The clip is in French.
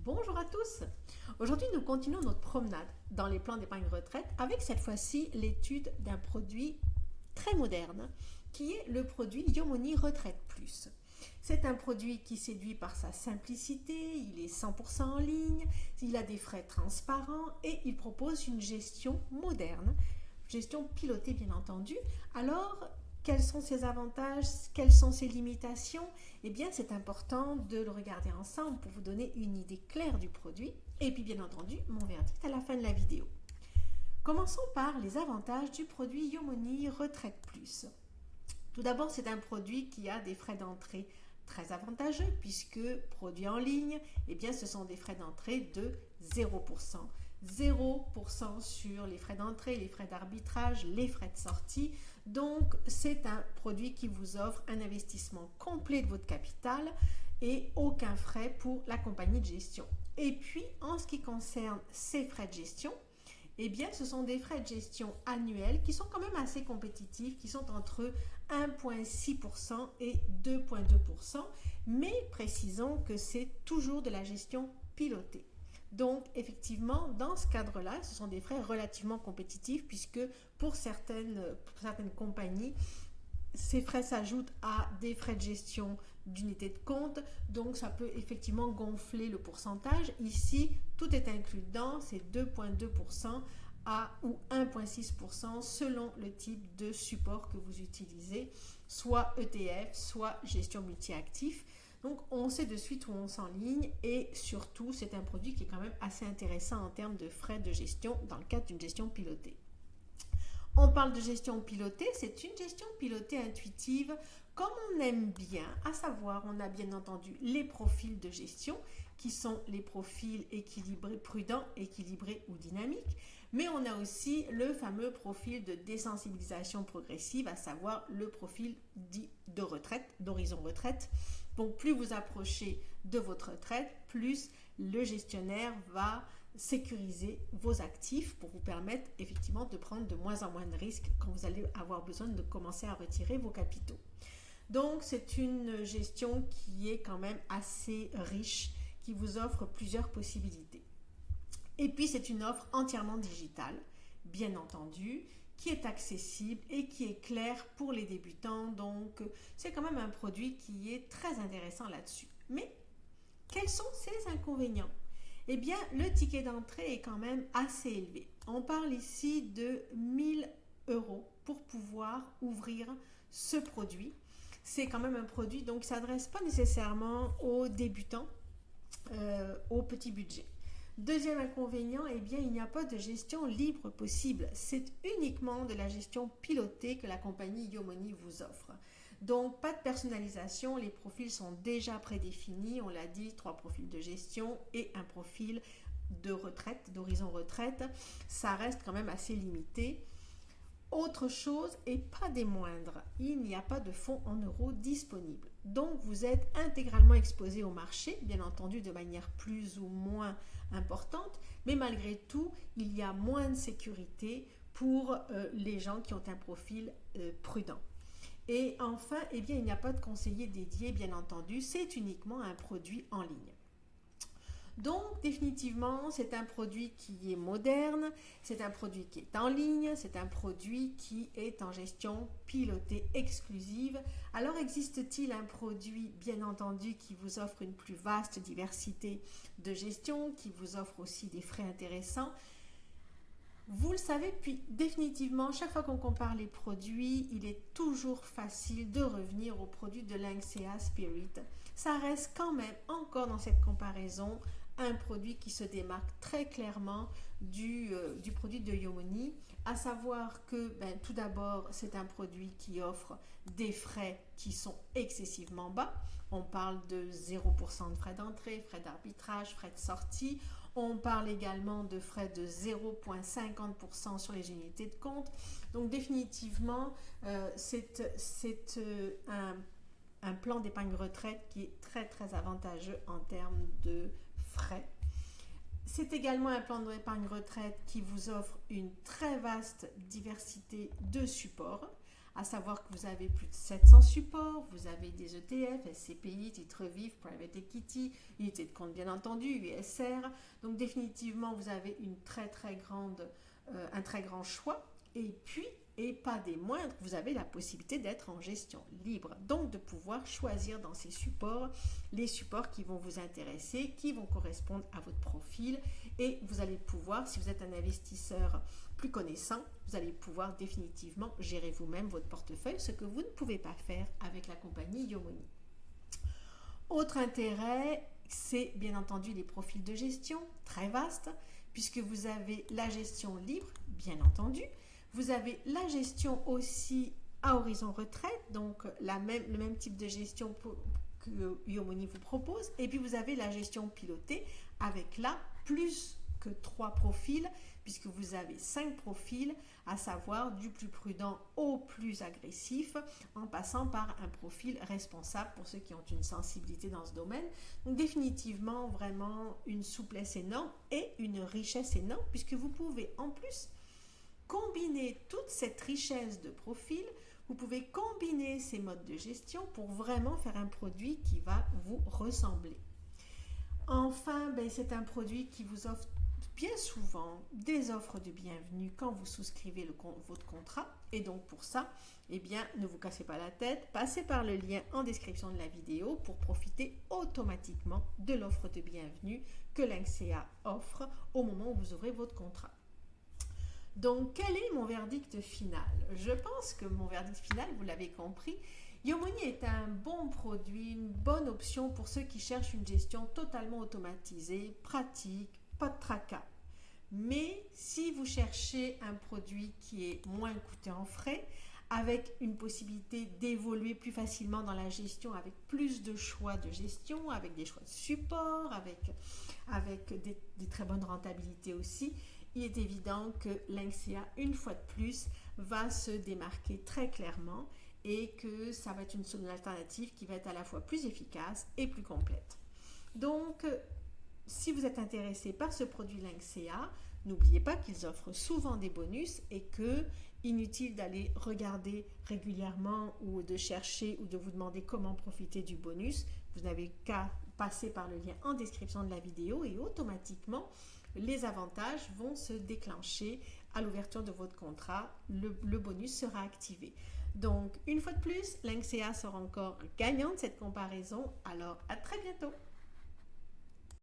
Bonjour à tous. Aujourd'hui, nous continuons notre promenade dans les plans d'épargne retraite avec cette fois-ci l'étude d'un produit très moderne qui est le produit Yomoni Retraite Plus. C'est un produit qui séduit par sa simplicité, il est 100% en ligne, il a des frais transparents et il propose une gestion moderne, gestion pilotée bien entendu. Alors, quels sont ses avantages? Quelles sont ses limitations? Eh bien, c'est important de le regarder ensemble pour vous donner une idée claire du produit. Et puis, bien entendu, mon verdict à la fin de la vidéo. Commençons par les avantages du produit Yomoni Retraite Plus. Tout d'abord, c'est un produit qui a des frais d'entrée très avantageux puisque produit en ligne, eh bien, ce sont des frais d'entrée de 0%. 0% sur les frais d'entrée, les frais d'arbitrage, les frais de sortie. Donc, c'est un produit qui vous offre un investissement complet de votre capital et aucun frais pour la compagnie de gestion. Et puis, en ce qui concerne ces frais de gestion, eh bien, ce sont des frais de gestion annuels qui sont quand même assez compétitifs, qui sont entre 1,6% et 2,2%, mais précisons que c'est toujours de la gestion pilotée. Donc, effectivement, dans ce cadre-là, ce sont des frais relativement compétitifs puisque pour certaines compagnies, ces frais s'ajoutent à des frais de gestion d'unité de compte, donc ça peut effectivement gonfler le pourcentage. Ici, tout est inclus dedans, c'est 2,2% ou 1,6% selon le type de support que vous utilisez, soit ETF, soit gestion multi-actifs. Donc, on sait de suite où on s'enligne et surtout, c'est un produit qui est quand même assez intéressant en termes de frais de gestion dans le cadre d'une gestion pilotée. On parle de gestion pilotée, c'est une gestion pilotée intuitive comme on aime bien, à savoir, on a bien entendu les profils de gestion qui sont les profils équilibrés, prudents, équilibrés ou dynamiques, mais on a aussi le fameux profil de désensibilisation progressive, à savoir le profil dit de retraite, d'horizon retraite. Donc, plus vous approchez de votre retraite, plus le gestionnaire va sécuriser vos actifs pour vous permettre effectivement de prendre de moins en moins de risques quand vous allez avoir besoin de commencer à retirer vos capitaux. Donc, c'est une gestion qui est quand même assez riche, qui vous offre plusieurs possibilités. Et puis, c'est une offre entièrement digitale, bien entendu, qui est accessible et qui est clair pour les débutants. Donc, c'est quand même un produit qui est très intéressant là-dessus. Mais, quels sont ses inconvénients? Eh bien, le ticket d'entrée est quand même assez élevé. On parle ici de 1 000 € pour pouvoir ouvrir ce produit. C'est quand même un produit donc qui ne s'adresse pas nécessairement aux débutants, au petit budget. Deuxième inconvénient, eh bien, il n'y a pas de gestion libre possible. C'est uniquement de la gestion pilotée que la compagnie Yomoni vous offre. Donc, pas de personnalisation, les profils sont déjà prédéfinis, on l'a dit, 3 profils de gestion et un profil de retraite, d'horizon retraite. Ça reste quand même assez limité. Autre chose, et pas des moindres, il n'y a pas de fonds en euros disponibles. Donc, vous êtes intégralement exposé au marché, bien entendu de manière plus ou moins importante, mais malgré tout, il y a moins de sécurité pour les gens qui ont un profil prudent. Et enfin, eh bien, il n'y a pas de conseiller dédié, bien entendu, c'est uniquement un produit en ligne. Donc, définitivement, c'est un produit qui est moderne, c'est un produit qui est en ligne, c'est un produit qui est en gestion pilotée exclusive. Alors, existe-t-il un produit, bien entendu, qui vous offre une plus vaste diversité de gestion, qui vous offre aussi des frais intéressants? Vous le savez, puis définitivement, chaque fois qu'on compare les produits, il est toujours facile de revenir au produit de Lynxea Spirit. Ça reste quand même encore dans cette comparaison un produit qui se démarque très clairement du produit de Yomoni, à savoir que tout d'abord, c'est un produit qui offre des frais qui sont excessivement bas. On parle de 0% de frais d'entrée, frais d'arbitrage, frais de sortie. On parle également de frais de 0,50% sur les unités de compte. Donc définitivement, c'est un plan d'épargne retraite qui est très très avantageux en termes de frais. C'est également un plan d'épargne retraite qui vous offre une très vaste diversité de supports, à savoir que vous avez plus de 700 supports, vous avez des ETF, SCPI, titres vifs, private equity, unités de compte bien entendu, USR. Donc définitivement, vous avez un très grand choix. Et puis, et pas des moindres, vous avez la possibilité d'être en gestion libre. Donc de pouvoir choisir dans ces supports les supports qui vont vous intéresser, qui vont correspondre à votre profil. Et vous allez pouvoir, si vous êtes un investisseur plus connaissant, vous allez pouvoir définitivement gérer vous-même votre portefeuille, ce que vous ne pouvez pas faire avec la compagnie Yomoni. Autre intérêt, c'est bien entendu les profils de gestion, très vastes, puisque vous avez la gestion libre, bien entendu. Vous avez la gestion aussi à horizon retraite, donc le même type de gestion que Yomoni vous propose. Et puis vous avez la gestion pilotée avec là plus que 3 profils, puisque vous avez 5 profils, à savoir du plus prudent au plus agressif, en passant par un profil responsable pour ceux qui ont une sensibilité dans ce domaine. Donc définitivement, vraiment une souplesse énorme et une richesse énorme, puisque vous pouvez en plus combiner toute cette richesse de profils, vous pouvez combiner ces modes de gestion pour vraiment faire un produit qui va vous ressembler. Enfin, c'est un produit qui vous offre bien souvent des offres de bienvenue quand vous souscrivez votre contrat. Et donc pour ça, ne vous cassez pas la tête, passez par le lien en description de la vidéo pour profiter automatiquement de l'offre de bienvenue que Lynxea offre au moment où vous ouvrez votre contrat. Donc, quel est mon verdict final? Je pense que mon verdict final, vous l'avez compris, Yomoni est un bon produit, une bonne option pour ceux qui cherchent une gestion totalement automatisée, pratique, pas de tracas. Mais si vous cherchez un produit qui est moins coûteux en frais, avec une possibilité d'évoluer plus facilement dans la gestion, avec plus de choix de gestion, avec des choix de support, avec des très bonnes rentabilités aussi, il est évident que Lynxea, une fois de plus, va se démarquer très clairement et que ça va être une alternative qui va être à la fois plus efficace et plus complète. Donc, si vous êtes intéressé par ce produit Lynxea, n'oubliez pas qu'ils offrent souvent des bonus et que inutile d'aller regarder régulièrement ou de chercher ou de vous demander comment profiter du bonus. Vous n'avez qu'à passer par le lien en description de la vidéo et automatiquement, les avantages vont se déclencher à l'ouverture de votre contrat. Le bonus sera activé. Donc, une fois de plus, Lynxea sera encore gagnant de cette comparaison. Alors, à très bientôt!